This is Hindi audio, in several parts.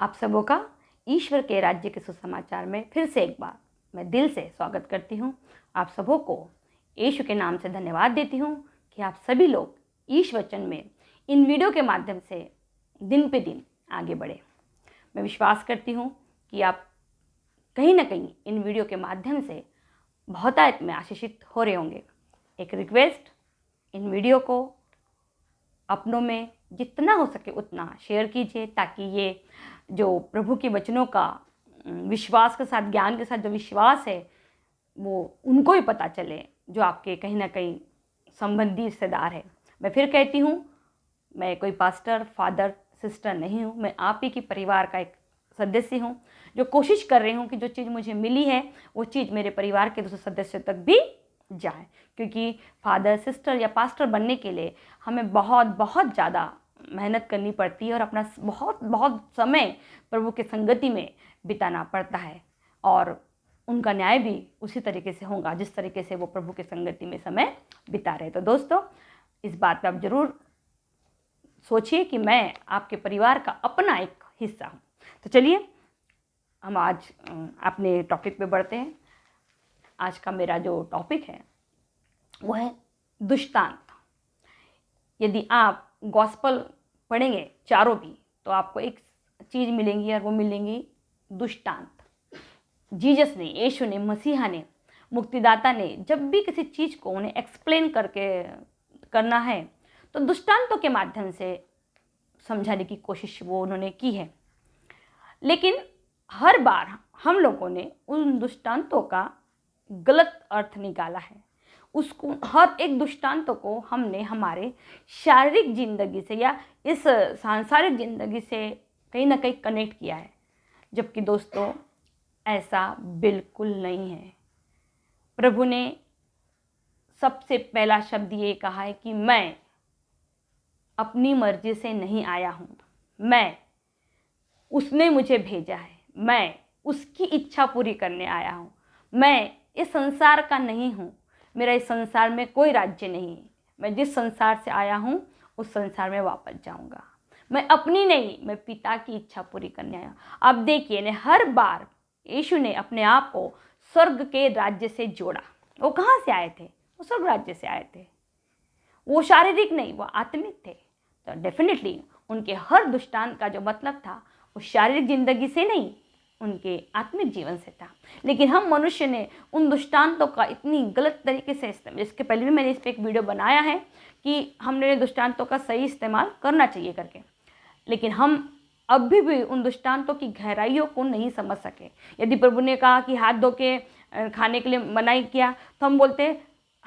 आप सबों का ईश्वर के राज्य के सुसमाचार में फिर से एक बार मैं दिल से स्वागत करती हूँ। आप सबों को यीशु के नाम से धन्यवाद देती हूँ कि आप सभी लोग ईश वचन में इन वीडियो के माध्यम से दिन पे दिन आगे बढ़े। मैं विश्वास करती हूँ कि आप कहीं ना कहीं इन वीडियो के माध्यम से बहुतायत में आशीषित हो रहे होंगे। एक रिक्वेस्ट, इन वीडियो को अपनों में जितना हो सके उतना शेयर कीजिए, ताकि ये जो प्रभु के वचनों का विश्वास के साथ, ज्ञान के साथ जो विश्वास है, वो उनको ही पता चले जो आपके कहीं ना कहीं संबंधी रिश्तेदार है। मैं फिर कहती हूँ, मैं कोई पास्टर, फादर, सिस्टर नहीं हूँ। मैं आप ही के परिवार का एक सदस्य हूँ जो कोशिश कर रही हूँ कि जो चीज़ मुझे मिली है वो चीज़ मेरे परिवार के दूसरे सदस्यों तक भी जाए, क्योंकि फादर, सिस्टर या पास्टर बनने के लिए हमें बहुत बहुत ज़्यादा मेहनत करनी पड़ती है और अपना बहुत बहुत समय प्रभु के संगति में बिताना पड़ता है, और उनका न्याय भी उसी तरीके से होगा जिस तरीके से वो प्रभु के संगति में समय बिता रहे। तो दोस्तों, इस बात पे आप ज़रूर सोचिए कि मैं आपके परिवार का अपना एक हिस्सा हूँ। तो चलिए हम आज अपने टॉपिक पे बढ़ते हैं। आज का मेरा जो टॉपिक है वो है दृष्टांत। यदि आप गॉस्पल पढ़ेंगे चारों भी, तो आपको एक चीज़ मिलेंगी और वो मिलेंगी दृष्टांत। जीसस ने, यीशु ने, मसीहा ने, मुक्तिदाता ने जब भी किसी चीज़ को उन्हें एक्सप्लेन करके करना है तो दृष्टांतों के माध्यम से समझाने की कोशिश वो उन्होंने की है। लेकिन हर बार हम लोगों ने उन दृष्टांतों का गलत अर्थ निकाला है। उसको, हर एक दृष्टांतों को हमने हमारे शारीरिक जिंदगी से या इस सांसारिक जिंदगी से कहीं ना कहीं कनेक्ट किया है, जबकि दोस्तों ऐसा बिल्कुल नहीं है। प्रभु ने सबसे पहला शब्द ये कहा है कि मैं अपनी मर्जी से नहीं आया हूँ, मैं, उसने मुझे भेजा है, मैं उसकी इच्छा पूरी करने आया हूँ। मैं इस संसार का नहीं हूँ, मेरा इस संसार में कोई राज्य नहीं है। मैं जिस संसार से आया हूँ उस संसार में वापस जाऊँगा। मैं अपनी नहीं, मैं पिता की इच्छा पूरी करने आया। अब देखिए ने, हर बार यीशु ने अपने आप को स्वर्ग के राज्य से जोड़ा। वो कहाँ से आए थे? वो स्वर्ग राज्य से आए थे। वो शारीरिक नहीं, वो आत्मिक थे। तो डेफिनेटली उनके हर दृष्टांत का जो मतलब था वो शारीरिक जिंदगी से नहीं, उनके आत्मिक जीवन से था। लेकिन हम मनुष्य ने उन दृष्टांतों का इतनी गलत तरीके से इस्तेमाल, इसके पहले भी मैंने इस पर एक वीडियो बनाया है कि हमने दृष्टांतों का सही इस्तेमाल करना चाहिए करके, लेकिन हम अभी भी उन दृष्टांतों की गहराइयों को नहीं समझ सके। यदि प्रभु ने कहा कि हाथ धो के खाने के लिए मनाही किया, तो हम बोलते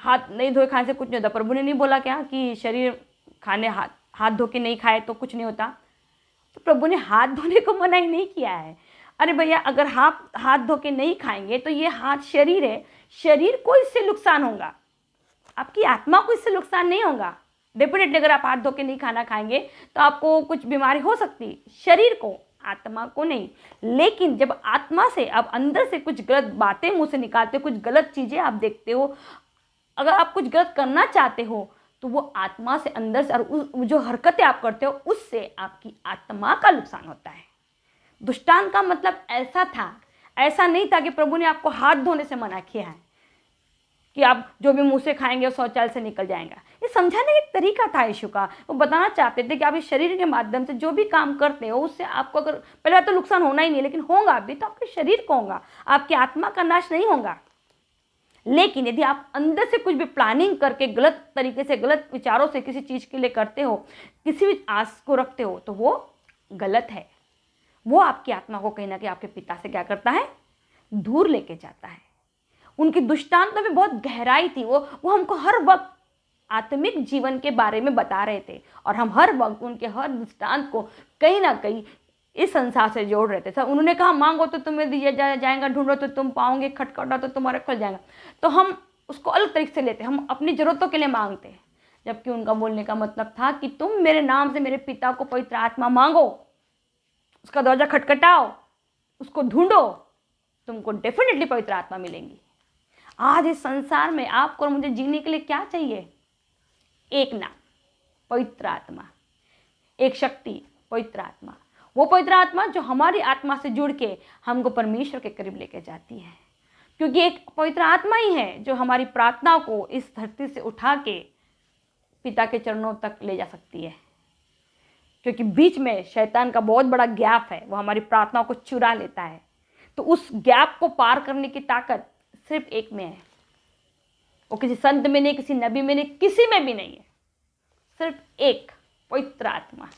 हाथ नहीं धोए खाने से कुछ नहीं होता। प्रभु ने नहीं बोला क्या कि शरीर खाने हाथ धो के नहीं खाए तो कुछ नहीं होता? तो प्रभु ने हाथ धोने को मनाही नहीं किया है। अरे भैया, अगर हाथ धो के नहीं खाएंगे तो ये हाथ शरीर है, शरीर को इससे नुकसान होगा, आपकी आत्मा को इससे नुकसान नहीं होगा। डेफिनेटली अगर आप हाथ धो के नहीं खाना खाएंगे तो आपको कुछ बीमारी हो सकती, शरीर को, आत्मा को नहीं। लेकिन जब आत्मा से आप अंदर से कुछ गलत बातें मुंह से निकालते हो, कुछ गलत चीज़ें आप देखते हो, अगर आप कुछ गलत करना चाहते हो तो वो आत्मा से अंदर से, और जो हरकतें आप करते हो उससे आपकी आत्मा का नुकसान होता है। दृष्टांत का मतलब ऐसा था, ऐसा नहीं था कि प्रभु ने आपको हाथ धोने से मना किया है कि आप जो भी मुंह से खाएंगे वो शौचालय से निकल जाएगा। ये समझाने का एक तरीका था यीशु का। वो बताना चाहते थे कि आप इस शरीर के माध्यम से जो भी काम करते हो उससे आपको, अगर पहले तो नुकसान होना ही नहीं, लेकिन होगा भी तो आपके शरीर को होगा, आपकी आत्मा का नाश नहीं होगा। लेकिन यदि आप अंदर से कुछ भी प्लानिंग करके गलत तरीके से, गलत विचारों से किसी चीज़ के लिए करते हो, किसी भी आस को रखते हो, तो वो गलत है। वो आपकी आत्मा को कहीं ना कहीं आपके पिता से क्या करता है? दूर लेके जाता है। उनकी दृष्टांतों में बहुत गहराई थी। वो हमको हर वक्त आत्मिक जीवन के बारे में बता रहे थे, और हम हर वक्त उनके हर दृष्टांत को कहीं ना कहीं इस संसार से जोड़ रहे थे। सर, उन्होंने कहा मांगो तो तुम्हें दिया जाएगा, ढूंढो तो तुम पाओगे, खटखटाओ तो तुम्हारा खुल जाएगा। तो हम उसको अलग तरीके से लेते, हम अपनी ज़रूरतों के लिए मांगते हैं, जबकि उनका बोलने का मतलब था कि तुम मेरे नाम से मेरे पिता को पवित्र आत्मा मांगो, उसका दरवाजा खटखटाओ, उसको ढूंढो, तुमको डेफिनेटली पवित्र आत्मा मिलेंगी। आज इस संसार में आपको और मुझे जीने के लिए क्या चाहिए? एक नाम, पवित्र आत्मा, एक शक्ति, पवित्र आत्मा। वो पवित्र आत्मा जो हमारी आत्मा से जुड़ के हमको परमेश्वर के करीब लेके जाती है, क्योंकि एक पवित्र आत्मा ही है जो हमारी प्रार्थनाओं को इस धरती से उठा के पिता के चरणों तक ले जा सकती है। क्योंकि बीच में शैतान का बहुत बड़ा गैप है, वो हमारी प्रार्थनाओं को चुरा लेता है। तो उस गैप को पार करने की ताकत सिर्फ एक में है। वो किसी संत में नहीं, किसी नबी में नहीं, किसी में भी नहीं है, सिर्फ एक पवित्र आत्मा,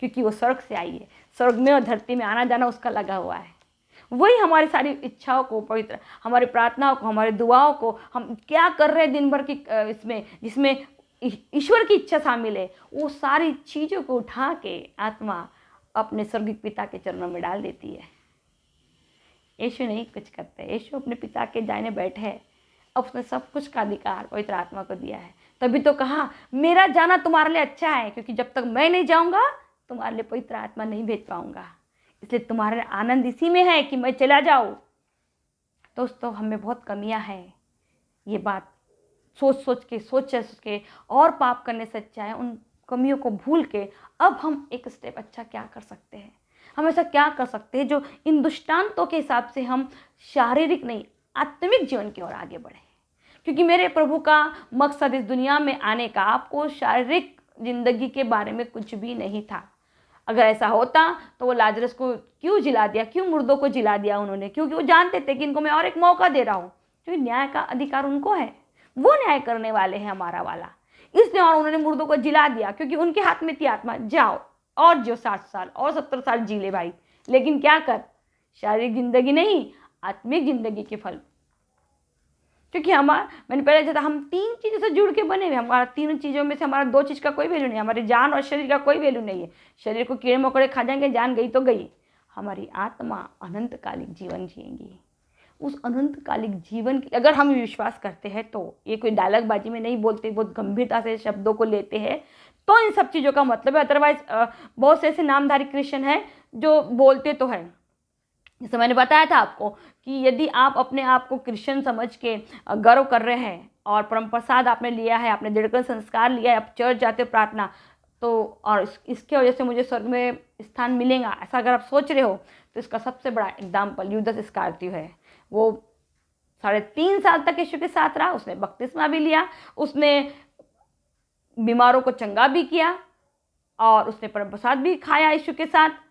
क्योंकि वो स्वर्ग से आई है। स्वर्ग में और धरती में आना जाना उसका लगा हुआ है। वही हमारी सारी इच्छाओं को पवित्र, हमारी प्रार्थनाओं को, हमारी दुआओं को, हम क्या कर रहे हैं दिन भर की इसमें जिसमें ईश्वर की इच्छा शामिल है, वो सारी चीज़ों को उठा के आत्मा अपने स्वर्गीय पिता के चरणों में डाल देती है। यीशु नहीं कुछ करते, यीशु अपने पिता के दाहिने बैठे है। अब उसने सब कुछ का अधिकार पवित्र आत्मा को दिया है। तभी तो कहा मेरा जाना तुम्हारे लिए अच्छा है, क्योंकि जब तक मैं नहीं जाऊंगा तुम्हारे लिए पवित्र आत्मा नहीं भेज पाऊंगा। इसलिए तुम्हारे आनंद इसी में है कि मैं चला जाऊं। दोस्तों, हमें बहुत कमियां हैं। ये बात सोच के और पाप करने से अच्छा है उन कमियों को भूल के अब हम एक स्टेप अच्छा क्या कर सकते हैं। हम ऐसा क्या कर सकते हैं जो इन दुष्टांतों के हिसाब से हम शारीरिक नहीं आत्मिक जीवन की ओर आगे बढ़े। क्योंकि मेरे प्रभु का मकसद इस दुनिया में आने का आपको शारीरिक जिंदगी के बारे में कुछ भी नहीं था। अगर ऐसा होता तो वो लाजरस को क्यों जिला दिया, क्यों मुर्दों को जिला दिया उन्होंने? क्योंकि वो जानते थे कि इनको मैं और एक मौका दे रहा हूँ, क्योंकि न्याय का अधिकार उनको है, वो न्याय करने वाले हैं हमारा वाला। इसलिए और उन्होंने मुर्दों को जिला दिया, क्योंकि उनके हाथ में थी आत्मा, जाओ और जो 60 साल और 70 साल जी ले भाई, लेकिन क्या कर, शारीरिक जिंदगी नहीं आत्मिक जिंदगी के फल। क्योंकि मैंने पहले जैसा हम 3 चीज़ों से जुड़ के बने हुए, हमारा 3 चीज़ों में से हमारा 2 चीज़ का कोई वैल्यू नहीं, हमारी जान और शरीर का कोई वैल्यू नहीं है। शरीर को कीड़े मकोड़े खा जाएंगे, जान गई तो गई। हमारी आत्मा अनंतकालिक जीवन जिएंगी। उस अनंतकालिक जीवन की अगर हम विश्वास करते हैं तो, ये कोई डायलॉगबाजी में नहीं बोलते, बहुत गंभीरता से शब्दों को लेते हैं, तो इन सब चीज़ों का मतलब है। अदरवाइज बहुत से ऐसे नामधारी क्रिश्चियन हैं जो बोलते तो हैं, जैसे मैंने बताया था आपको कि यदि आप अपने आप को क्रिश्चियन समझ के गर्व कर रहे हैं और परम प्रसाद आपने लिया है, आपने दृढ़ संस्कार लिया है, आप चर्च जाते हो प्रार्थना तो, और इसके वजह से मुझे स्वर्ग में स्थान मिलेगा, ऐसा अगर आप सोच रहे हो तो इसका सबसे बड़ा एग्जाम्पल यूदास इस्करियोती है। वो 3.5 साल तक यीशु के साथ रहा, उसने बपतिस्मा भी लिया, उसने बीमारों को चंगा भी किया और उसने परम प्रसाद भी खाया यीशु के साथ।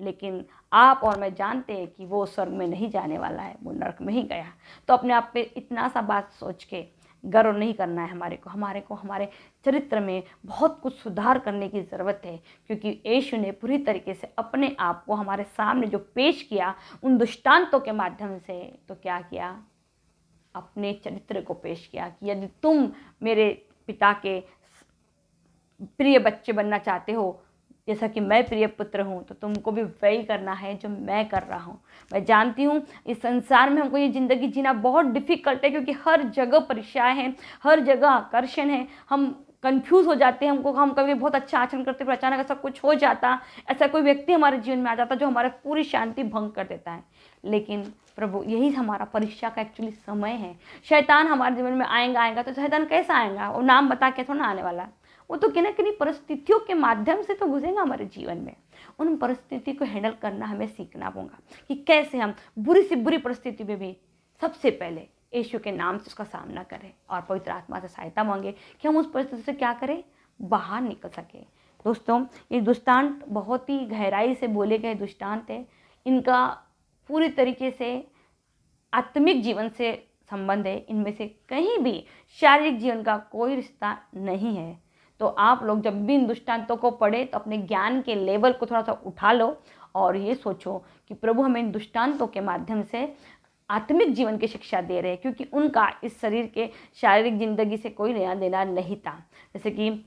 लेकिन आप और मैं जानते हैं कि वो स्वर्ग में नहीं जाने वाला है, वो नरक में ही गया। तो अपने आप पे इतना सा बात सोच के गर्व नहीं करना है। हमारे चरित्र में बहुत कुछ सुधार करने की ज़रूरत है, क्योंकि यीशु ने पूरी तरीके से अपने आप को हमारे सामने जो पेश किया उन दृष्टांतों के माध्यम से, तो क्या किया, अपने चरित्र को पेश किया कि यदि तुम मेरे पिता के प्रिय बच्चे बनना चाहते हो, जैसा कि मैं प्रिय पुत्र हूँ, तो तुमको भी वही करना है जो मैं कर रहा हूँ। मैं जानती हूँ इस संसार में हमको ये ज़िंदगी जीना बहुत डिफ़िकल्ट है, क्योंकि हर जगह परीक्षाएं हैं, हर जगह आकर्षण है, हम कंफ्यूज हो जाते हैं। हम कभी बहुत अच्छा आचरण करते फिर अचानक ऐसा कुछ हो जाता, ऐसा कोई व्यक्ति हमारे जीवन में आ जाता जो हमारी पूरी शांति भंग कर देता है। लेकिन प्रभु, यही हमारा परीक्षा का एक्चुअली समय है। शैतान हमारे जीवन में आएगा तो शैतान कैसा आएगा? वो नाम बता के थोड़ा आने वाला, वो तो किन्हीं परिस्थितियों के माध्यम से तो घुसेगा हमारे जीवन में। उन परिस्थिति को हैंडल करना हमें सीखना होगा कि कैसे हम बुरी से बुरी परिस्थिति में भी सबसे पहले यीशु के नाम से उसका सामना करें और पवित्र आत्मा से सहायता मांगे कि हम उस परिस्थिति से क्या करें, बाहर निकल सके। दोस्तों, ये दृष्टांत बहुत ही गहराई से बोले गए दृष्टांत है। इनका पूरी तरीके से आत्मिक जीवन से संबंध है, इनमें से कहीं भी शारीरिक जीवन का कोई रिश्ता नहीं है। तो आप लोग जब भी इन दृष्टांतों को पढ़े तो अपने ज्ञान के लेवल को थोड़ा सा उठा लो और ये सोचो कि प्रभु हमें इन दृष्टांतों के माध्यम से आत्मिक जीवन की शिक्षा दे रहे हैं, क्योंकि उनका इस शरीर के शारीरिक जिंदगी से कोई लेना देना नहीं था। जैसे कि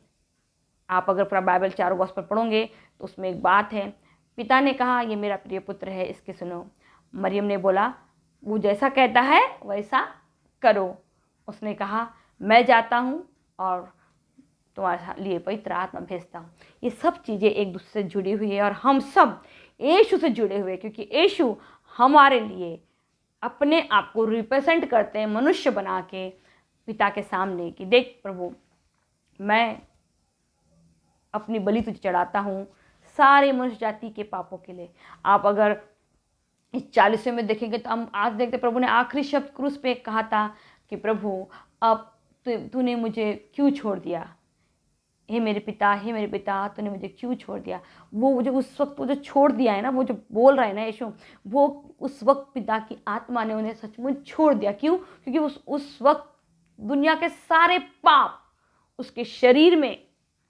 आप अगर पूरा बाइबल चारों गॉस्पेल पढ़ोगे तो उसमें एक बात है, पिता ने कहा ये मेरा प्रिय पुत्र है, इसके सुनो। मरियम ने बोला वो जैसा कहता है वैसा करो। उसने कहा मैं जाता हूँ और तुम्हारे लिए पवित्र आत्मा भेजता हूँ। ये सब चीज़ें एक दूसरे से जुड़ी हुई है और हम सब यीशु से जुड़े हुए, क्योंकि यीशु हमारे लिए अपने आप को रिप्रेजेंट करते हैं मनुष्य बना के पिता के सामने कि देख प्रभु, मैं अपनी बलि तुझे चढ़ाता हूँ, सारे मनुष्य जाति के पापों के लिए। आप अगर इस 40वें में देखेंगे तो हम आज देखते प्रभु ने आखिरी शब्द क्रूस पे कहा था कि प्रभु अब तूने मुझे क्यों छोड़ दिया, हे मेरे पिता तूने मुझे क्यों छोड़ दिया। वो जो उस वक्त वो जो छोड़ दिया है ना, वो जो बोल रहा है ना यीशु, वो उस वक्त पिता की आत्मा ने उन्हें सचमुच छोड़ दिया। क्यों? क्योंकि उस वक्त दुनिया के सारे पाप उसके शरीर में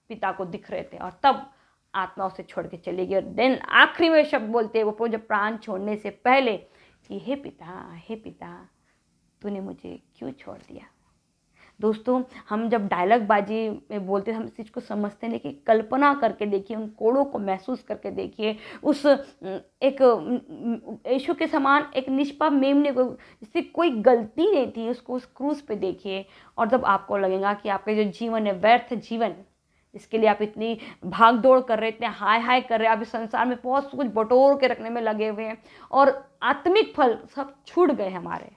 पिता को दिख रहे थे, और तब आत्मा उसे छोड़ के चली गई। और देन आखिरी में शब्द बोलते हैं वो जब प्राण छोड़ने से पहले कि हे पिता तूने मुझे क्यों छोड़ दिया। दोस्तों, हम जब डायलॉग बाजी में बोलते हैं हम इस चीज़ को समझते हैं, लेकिन कल्पना करके देखिए, उन कोड़ों को महसूस करके देखिए, उस एक यीशु के समान एक निष्पाप मेमने को जिससे कोई गलती नहीं थी, उसको उस क्रूस पे देखिए। और जब आपको लगेगा कि आपके जो जीवन है व्यर्थ जीवन, इसके लिए आप इतनी भाग दौड़ कर रहे, इतने हाय हाय कर रहे, आप इस संसार में बहुत कुछ बटोर के रखने में लगे हुए हैं और आत्मिक फल सब छूट गए हमारे,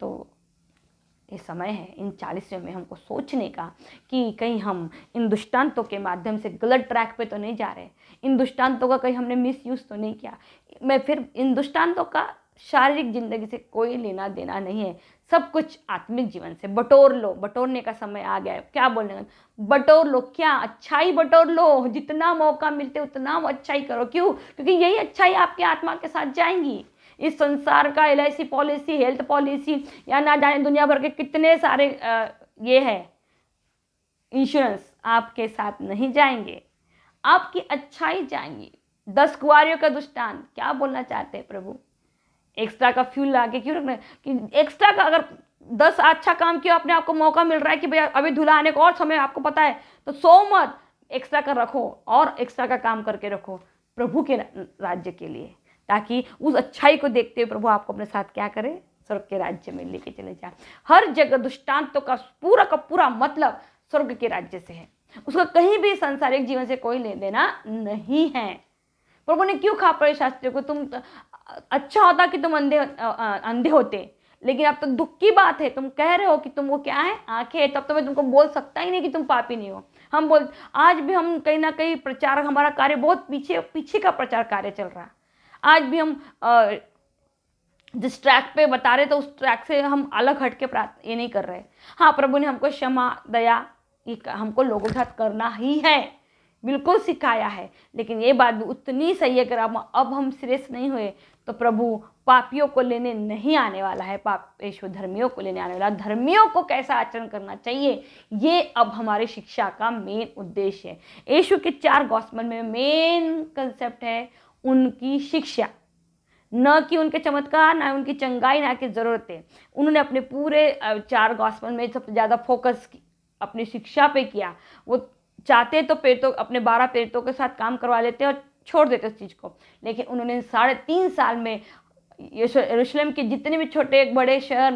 तो ये समय है इन 40वें में हमको सोचने का कि कहीं हम इन दुष्टांतों के माध्यम से गलत ट्रैक पे तो नहीं जा रहे, इन दुष्टांतों का कहीं हमने मिसयूज़ तो नहीं किया। मैं फिर इन दुष्टांतों का शारीरिक जिंदगी से कोई लेना देना नहीं है, सब कुछ आत्मिक जीवन से बटोर लो। बटोरने का समय आ गया है। क्या बोलने का, बटोर लो, क्या अच्छाई बटोर लो, जितना मौका मिलते उतना अच्छाई करो। क्यों? क्योंकि यही अच्छाई आपकी आत्मा के साथ जाएंगी। इस संसार का LIC पॉलिसी, हेल्थ पॉलिसी, या ना जाने दुनिया भर के कितने सारे ये है इंश्योरेंस आपके साथ नहीं जाएंगे, आपकी अच्छाई जाएंगी। 10 कुंवारियों का दृष्टांत, क्या बोलना चाहते हैं प्रभु? एक्स्ट्रा का फ्यूल लाके क्यों रखना है कि एक्स्ट्रा का, अगर 10 अच्छा काम किया, अपने आप को मौका मिल रहा है कि भैया अभी धुला आने को और समय आपको पता है, तो सो मत, एक्स्ट्रा का रखो और एक्स्ट्रा का काम करके रखो प्रभु के राज्य के लिए, ताकि उस अच्छाई को देखते हुए प्रभु आपको अपने साथ क्या करे, स्वर्ग के राज्य में लेके चले जाए। हर जगह दुष्टांतों का पूरा मतलब स्वर्ग के राज्य से है, उसका कहीं भी सांसारिक जीवन से कोई लेन देना नहीं है। प्रभु ने क्यों खा पड़े शास्त्रियों को? तुम अच्छा होता कि तुम अंधे होते, लेकिन अब तो दुख की बात है, तुम कह रहे हो कि तुम वो क्या है, आंखें, तब तो मैं तुमको बोल सकता ही नहीं कि तुम पापी नहीं हो। हम बोल, आज भी हम कहीं ना कहीं प्रचार, हमारा कार्य बहुत पीछे का प्रचार कार्य चल रहा है। आज भी हम जिस ट्रैक पे बता रहे तो उस ट्रैक से हम अलग हट के ये नहीं कर रहे। हाँ, प्रभु ने हमको क्षमा दया ये हमको लोगों के साथ करना ही है, बिल्कुल सिखाया है, लेकिन ये बात भी उतनी सही है कि अब हम श्रेष्ठ नहीं हुए तो प्रभु पापियों को लेने नहीं आने वाला है, पापेश्वर धर्मियों को लेने आने वाला। धर्मियों को कैसा आचरण करना चाहिए, ये अब हमारी शिक्षा का मेन उद्देश्य है। यीशु के 4 गॉस्पेल में मेन कंसेप्ट है उनकी शिक्षा, न कि उनके चमत्कार, ना उनकी चंगाई, ना की ज़रूरतें। उन्होंने अपने पूरे 4 गॉस्पेल में सबसे ज़्यादा फोकस अपनी शिक्षा पे किया। वो चाहते तो प्रेरितों, अपने 12 प्रेरितों के साथ काम करवा लेते और छोड़ देते उस चीज़ को, लेकिन उन्होंने 3.5 साल में यरूशलेम के जितने भी छोटे बड़े शहर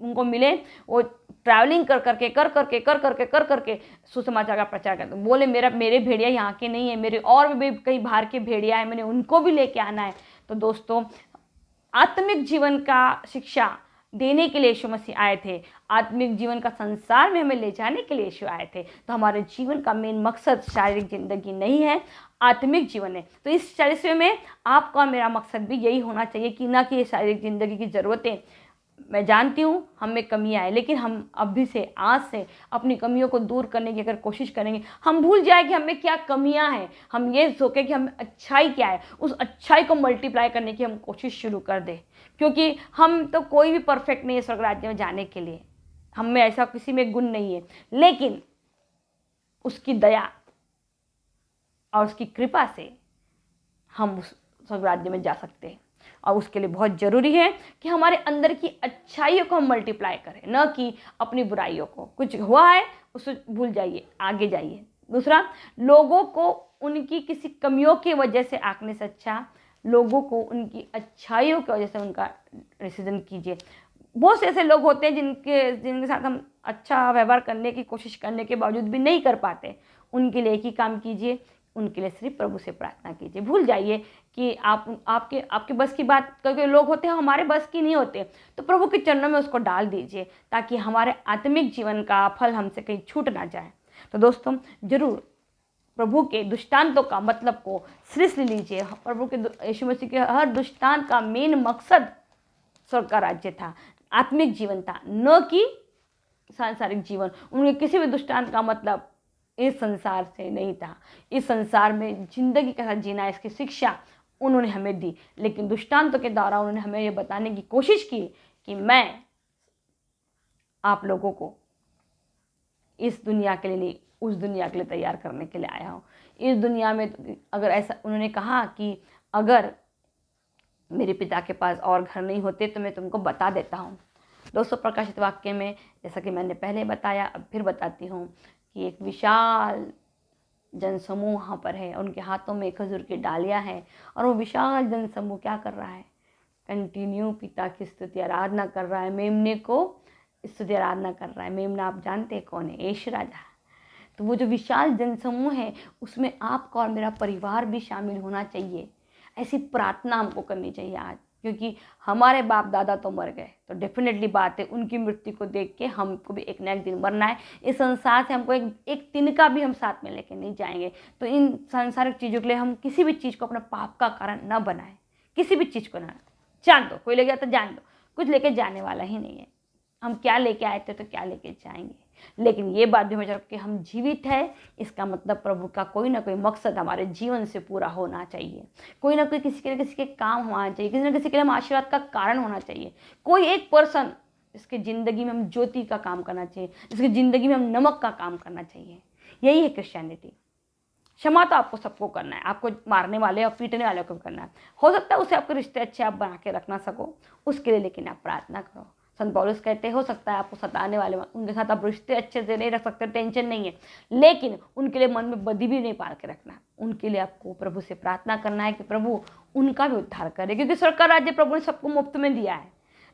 उनको मिले, वो ट्रैवलिंग कर करके सुसमाचार का प्रचार करते। बोले मेरे भेड़िया यहाँ के नहीं है, मेरे और भी कई बाहर के भेड़िया है, मैंने उनको भी लेके आना है। तो दोस्तों, आत्मिक जीवन का शिक्षा देने के लिए यीशु मसीह आए थे, आत्मिक जीवन का संसार में हमें ले जाने के लिए यीशु आए थे। तो हमारे जीवन का मेन मकसद शारीरिक जिंदगी नहीं है, आत्मिक जीवन है। तो इस 40वें में आपका और मेरा मकसद भी यही होना चाहिए कि ना कि ये शारीरिक जिंदगी की ज़रूरतें, मैं जानती हूँ हम में कमियाँ हैं, लेकिन हम अभी से, आज से अपनी कमियों को दूर करने की अगर कोशिश करेंगे, हम भूल जाए कि हमें क्या कमियाँ हैं, हम ये सोचें कि हमें अच्छाई क्या है, उस अच्छाई को मल्टीप्लाई करने की हम कोशिश शुरू कर दें। क्योंकि हम तो कोई भी परफेक्ट नहीं है स्वर्ग राज्य में जाने के लिए, हम में ऐसा किसी में गुण नहीं है, लेकिन उसकी दया और उसकी कृपा से हम उस स्वर्ग राज्य में जा सकते हैं। और उसके लिए बहुत ज़रूरी है कि हमारे अंदर की अच्छाइयों को हम मल्टीप्लाई करें, न कि अपनी बुराइयों को। कुछ हुआ है उसे भूल जाइए, आगे जाइए। दूसरा, लोगों को उनकी किसी कमियों की वजह से आंकने से अच्छा लोगों को उनकी अच्छाइयों की वजह से उनका डिसीजन कीजिए। बहुत से ऐसे लोग होते हैं जिनके साथ हम अच्छा व्यवहार करने की कोशिश करने के बावजूद भी नहीं कर पाते। उनके लिए एक ही काम कीजिए, उनके लिए सिर्फ प्रभु से प्रार्थना कीजिए। भूल जाइए कि आपके बस की बात, क्योंकि लोग होते हैं हमारे बस की नहीं होते, तो प्रभु के चरणों में उसको डाल दीजिए, ताकि हमारे आत्मिक जीवन का फल हमसे कहीं छूट ना जाए। तो दोस्तों, ज़रूर प्रभु के दृष्टांतों का मतलब को सीरियस लीजिए। प्रभु के यीशु मसीह के हर दृष्टांत का मेन मकसद स्वर्ग का राज्य था, आत्मिक जीवन था, न कि सांसारिक जीवन। उनके किसी भी दृष्टांत का मतलब इस संसार से नहीं था। इस संसार में जिंदगी कैसा जीना है इसकी शिक्षा उन्होंने हमें दी, लेकिन दृष्टांतों के द्वारा उन्होंने हमें ये बताने की कोशिश की कि मैं आप लोगों को इस दुनिया के लिए नहीं, उस दुनिया के लिए तैयार करने के लिए आया हूँ। इस दुनिया में अगर ऐसा, उन्होंने कहा कि अगर मेरे पिता के पास और घर नहीं होते तो मैं तुमको बता देता हूँ। दोस्तों, प्रकाशित वाक्य में जैसा कि मैंने पहले बताया, अब फिर बताती हूँ कि एक विशाल जनसमूह वहाँ पर है, उनके हाथों में खजूर की डालियाँ हैं, और वो विशाल जनसमूह क्या कर रहा है? कंटिन्यू पिता की स्तुति आराधना कर रहा है, मेमने को स्तुति आराधना कर रहा है। मेमना आप जानते हैं कौन है? यीशु राजा। तो वो जो विशाल जनसमूह है उसमें आपका और मेरा परिवार भी शामिल होना चाहिए। ऐसी प्रार्थना हमको करनी चाहिए आज, क्योंकि हमारे बाप दादा तो मर गए, तो डेफिनेटली बात है उनकी मृत्यु को देख के हमको भी एक ना एक दिन मरना है। इस संसार से हमको एक तिनका भी हम साथ में लेके नहीं जाएंगे। तो इन सांसारिक चीज़ों के लिए हम किसी भी चीज़ को अपना पाप का कारण न बनाएं। किसी भी चीज़ को ना, जान दो, कोई ले गया तो जान दो, कुछ लेके जाने वाला ही नहीं है। हम क्या लेके आए थे तो क्या लेके जाएंगे। लेकिन ये बात भी हमेशा कि हम जीवित है, इसका मतलब प्रभु का कोई ना कोई मकसद हमारे जीवन से पूरा होना चाहिए। कोई ना कोई किसी के काम होना चाहिए, किसी ना किसी के लिए हम आशीर्वाद का कारण होना चाहिए। कोई एक पर्सन जिसकी ज़िंदगी में हम ज्योति का काम करना चाहिए, जिसकी ज़िंदगी में हम नमक का काम करना चाहिए। यही है क्रिश्चियनिटी। क्षमा तो आपको सबको करना है, आपको मारने वाले और पीटने वाले को भी करना है। हो सकता है उसे आपके रिश्ते अच्छे आप बना के रखना सको उसके लिए, लेकिन आप प्रार्थना करो। संत पौलुस कहते हो सकता है आपको सताने वाले उनके साथ आप रिश्ते अच्छे से नहीं रख सकते, टेंशन नहीं है, लेकिन उनके लिए मन में बदी भी नहीं पाल के रखना। उनके लिए आपको प्रभु से प्रार्थना करना है कि प्रभु उनका भी उद्धार करे, क्योंकि स्वर्ग का राज्य प्रभु ने सबको मुफ्त में दिया है।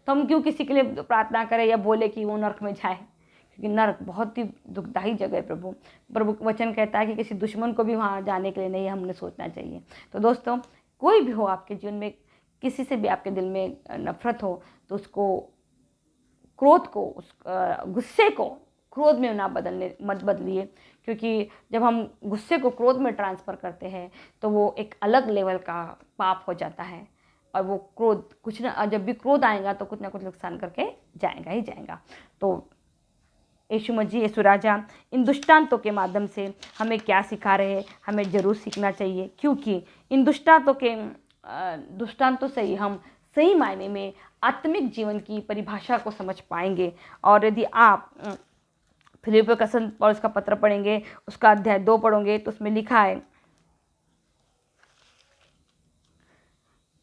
तो हम क्यों किसी के लिए प्रार्थना करें या बोले कि वो नर्क में जाए, क्योंकि नर्क बहुत ही दुखदायी जगह है। प्रभु वचन कहता है कि किसी दुश्मन को भी वहाँ जाने के लिए नहीं हमने सोचना चाहिए। तो दोस्तों, कोई भी हो आपके जीवन में, किसी से भी आपके दिल में नफरत हो तो उसको, क्रोध को, उस गुस्से को क्रोध में ना मत बदलिए, क्योंकि जब हम गुस्से को क्रोध में ट्रांसफ़र करते हैं तो वो एक अलग लेवल का पाप हो जाता है। और वो क्रोध कुछ ना, जब भी क्रोध आएगा तो कुछ ना कुछ नुकसान करके जाएगा ही जाएगा। तो यीशु मसीह, यीशु राजा इन दृष्टांतों के माध्यम से हमें क्या सिखा रहे हैं, हमें ज़रूर सीखना चाहिए, क्योंकि इन दृष्टांतों से ही हम सही मायने में आत्मिक जीवन की परिभाषा को समझ पाएंगे। और यदि आप फिलिप्पियों का संत पौलुस का पत्र पढ़ेंगे, उसका अध्याय 2 पढ़ोगे तो उसमें लिखा है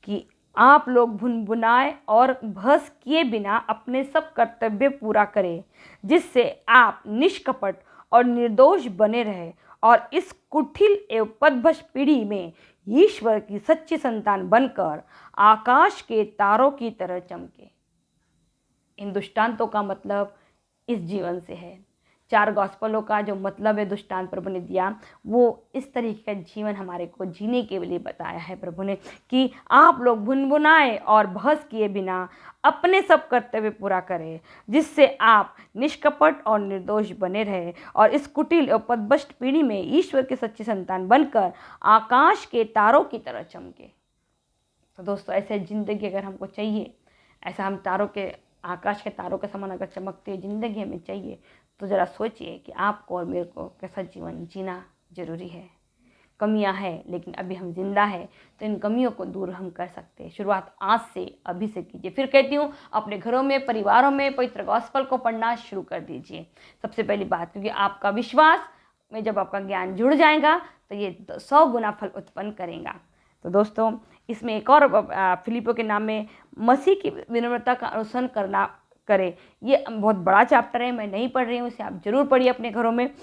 कि आप लोग भुनभुनाए और बहस किए बिना अपने सब कर्तव्य पूरा करें, जिससे आप निष्कपट और निर्दोष बने रहे और इस कुटिल एवं पदभ्रष्ट पीढ़ी में ईश्वर की सच्ची संतान बनकर आकाश के तारों की तरह चमके। इन दृष्टांतों का मतलब इस जीवन से है। 4 गॉस्पलों का जो मतलब है दृष्टांत प्रभु ने दिया, वो इस तरीके का जीवन हमारे को जीने के लिए बताया है प्रभु ने, कि आप लोग भुनभुनाए और बहस किए बिना अपने सब कर्तव्य पूरा करें, जिससे आप निष्कपट और निर्दोष बने रहे और इस कुटिल और पदभ्रष्ट पीढ़ी में ईश्वर की सच्ची संतान बनकर आकाश के तारों की तरह चमके। तो दोस्तों, ऐसे ज़िंदगी अगर हमको चाहिए, ऐसा हम आकाश के तारों के समान अगर चमकती हुई ज़िंदगी हमें चाहिए, तो ज़रा सोचिए कि आपको और मेरे को कैसा जीवन जीना ज़रूरी है। कमियां हैं, लेकिन अभी हम जिंदा हैं, तो इन कमियों को दूर हम कर सकते हैं। शुरुआत आज से, अभी से कीजिए। फिर कहती हूँ, अपने घरों में, परिवारों में पवित्र गॉस्पल को पढ़ना शुरू कर दीजिए। सबसे पहली बात, क्योंकि आपका विश्वास में जब आपका ज्ञान जुड़ जाएगा तो ये 100 गुना फल उत्पन्न करेगा। तो दोस्तों, इसमें एक और फिलिप्पियों के नाम में मसीह की विनम्रता का अनुसरण करें। ये बहुत बड़ा चैप्टर है, मैं नहीं पढ़ रही हूँ, इसे आप जरूर पढ़िए अपने घरों में।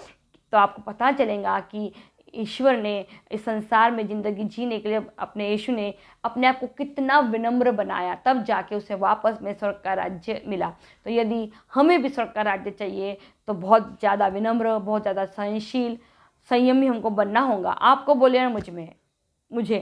तो आपको पता चलेगा कि ईश्वर ने इस संसार में ज़िंदगी जीने के लिए यीशु ने अपने आप को कितना विनम्र बनाया, तब जाके उसे वापस में स्वर्ग का राज्य मिला। तो यदि हमें भी स्वर्ग का राज्य चाहिए तो बहुत ज़्यादा विनम्र, बहुत ज़्यादा सहनशील, संयमी हमको बनना होगा। आपको बोले ना मुझे।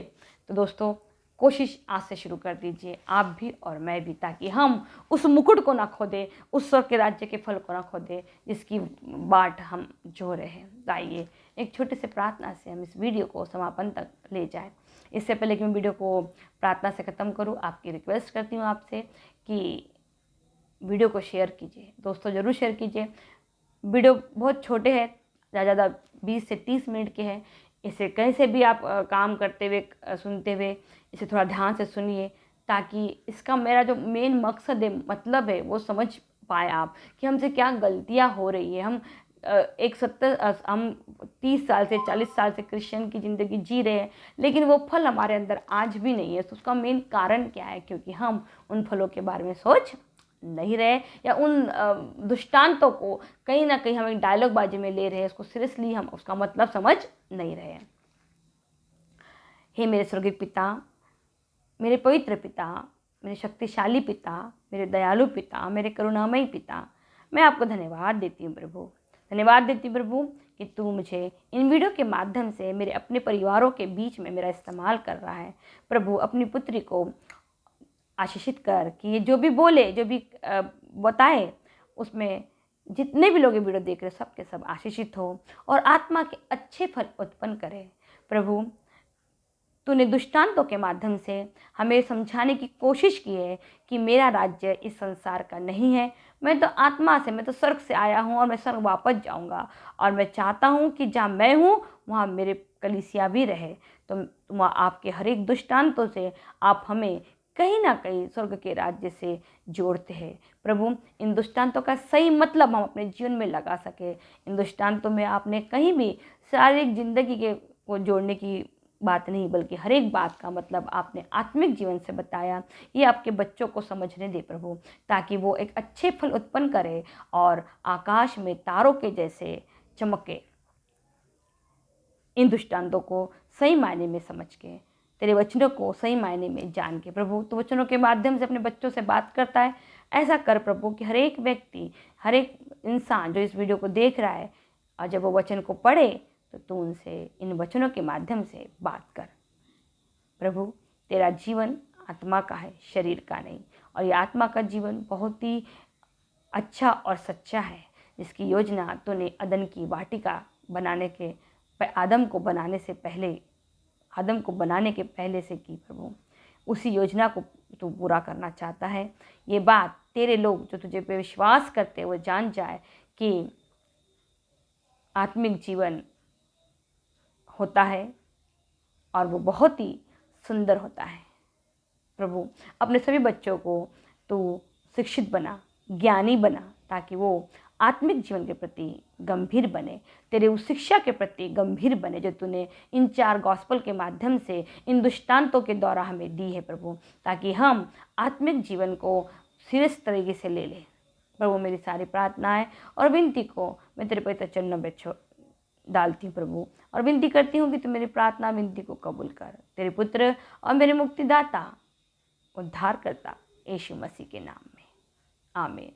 तो दोस्तों, कोशिश आज से शुरू कर दीजिए, आप भी और मैं भी, ताकि हम उस मुकुट को ना खो दें, उस स्वर्ग के राज्य के फल को ना खो दें जिसकी बाट हम जो रहे हैं। आइए एक छोटे से प्रार्थना से हम इस वीडियो को समापन तक ले जाएं। इससे पहले कि मैं वीडियो को प्रार्थना से ख़त्म करूं, आपकी रिक्वेस्ट करती हूं आपसे कि वीडियो को शेयर कीजिए। दोस्तों ज़रूर शेयर कीजिए। वीडियो बहुत छोटे हैं, ज़्यादा 20 से 30 मिनट के हैं। इसे कहीं से भी आप काम करते हुए सुनते हुए इसे थोड़ा ध्यान से सुनिए, ताकि इसका मेरा जो मेन मकसद है, मतलब है, वो समझ पाए आप कि हमसे क्या गलतियाँ हो रही है। हम हम 30 साल से 40 साल से क्रिश्चियन की ज़िंदगी जी रहे हैं, लेकिन वो फल हमारे अंदर आज भी नहीं है। तो उसका मेन कारण क्या है? क्योंकि हम उन फलों के बारे में सोच नहीं रहे, या उन दृष्टांतों को कहीं ना कहीं हम एक डायलॉग बाजी में ले रहे हैं, उसको सीरियसली हम उसका मतलब समझ नहीं रहे हैं। हे मेरे स्वर्गीय पिता, मेरे पवित्र पिता, मेरे शक्तिशाली पिता, मेरे दयालु पिता, मेरे करुणामयी पिता, मैं आपको धन्यवाद देती हूँ प्रभु। धन्यवाद देती हूँ प्रभु कि तू मुझे इन वीडियो के माध्यम से मेरे अपने परिवारों के बीच में मेरा इस्तेमाल कर रहा है। प्रभु अपनी पुत्री को आशीषित कर कि ये जो भी बोले, जो भी बताए, उसमें जितने भी लोग ये वीडियो देख रहे हैं सब के सब आशीषित हो और आत्मा के अच्छे फल उत्पन्न करे। प्रभु तूने दृष्टांतों के माध्यम से हमें समझाने की कोशिश की है कि मेरा राज्य इस संसार का नहीं है। मैं तो आत्मा से, मैं तो स्वर्ग से आया हूँ और मैं स्वर्ग वापस जाऊँगा, और मैं चाहता हूँ कि जहाँ मैं हूँ वहाँ मेरे कलीसिया भी रहे। तो तुम आपके हर एक दृष्टांतों से आप हमें कहीं ना कहीं स्वर्ग के राज्य से जोड़ते हैं। प्रभु इन दृष्टांतों का सही मतलब हम अपने जीवन में लगा सके। इन दृष्टांतों में आपने कहीं भी शारीरिक जिंदगी के को जोड़ने की बात नहीं, बल्कि हर एक बात का मतलब आपने आत्मिक जीवन से बताया। ये आपके बच्चों को समझने दे प्रभु, ताकि वो एक अच्छे फल उत्पन्न करे और आकाश में तारों के जैसे चमके। इन दृष्टांतों को सही मायने में समझ के, तेरे वचनों को सही मायने में जान के प्रभु, तो वचनों के माध्यम से अपने बच्चों से बात करता है। ऐसा कर प्रभु कि हर एक व्यक्ति, हर एक इंसान जो इस वीडियो को देख रहा है, और जब वो वचन को पढ़े तो तू उनसे इन वचनों के माध्यम से बात कर। प्रभु तेरा जीवन आत्मा का है, शरीर का नहीं, और ये आत्मा का जीवन बहुत ही अच्छा और सच्चा है, जिसकी योजना तूने अदन की वाटिका बनाने के आदम को बनाने के पहले से की प्रभु। उसी योजना को तू पूरा करना चाहता है। ये बात तेरे लोग जो तुझे पे विश्वास करते वो जान जाए कि आत्मिक जीवन होता है और वो बहुत ही सुंदर होता है। प्रभु अपने सभी बच्चों को तू शिक्षित बना, ज्ञानी बना, ताकि वो आत्मिक जीवन के प्रति गंभीर बने, तेरे उस शिक्षा के प्रति गंभीर बने जो तूने इन 4 गॉस्पल के माध्यम से, इन दृष्टांतों के द्वारा हमें दी है प्रभु, ताकि हम आत्मिक जीवन को सीरियस तरीके से ले लें। प्रभु मेरी सारी प्रार्थनाएं और विनती को मैं तेरे पवित्र चरणों में डालती हूँ प्रभु, और विनती करती हूँ कि तू मेरी प्रार्थना विनती को कबूल कर। तेरे पुत्र और मेरे मुक्तिदाता, उद्धार करता यीशु मसीह के नाम में, आमीन।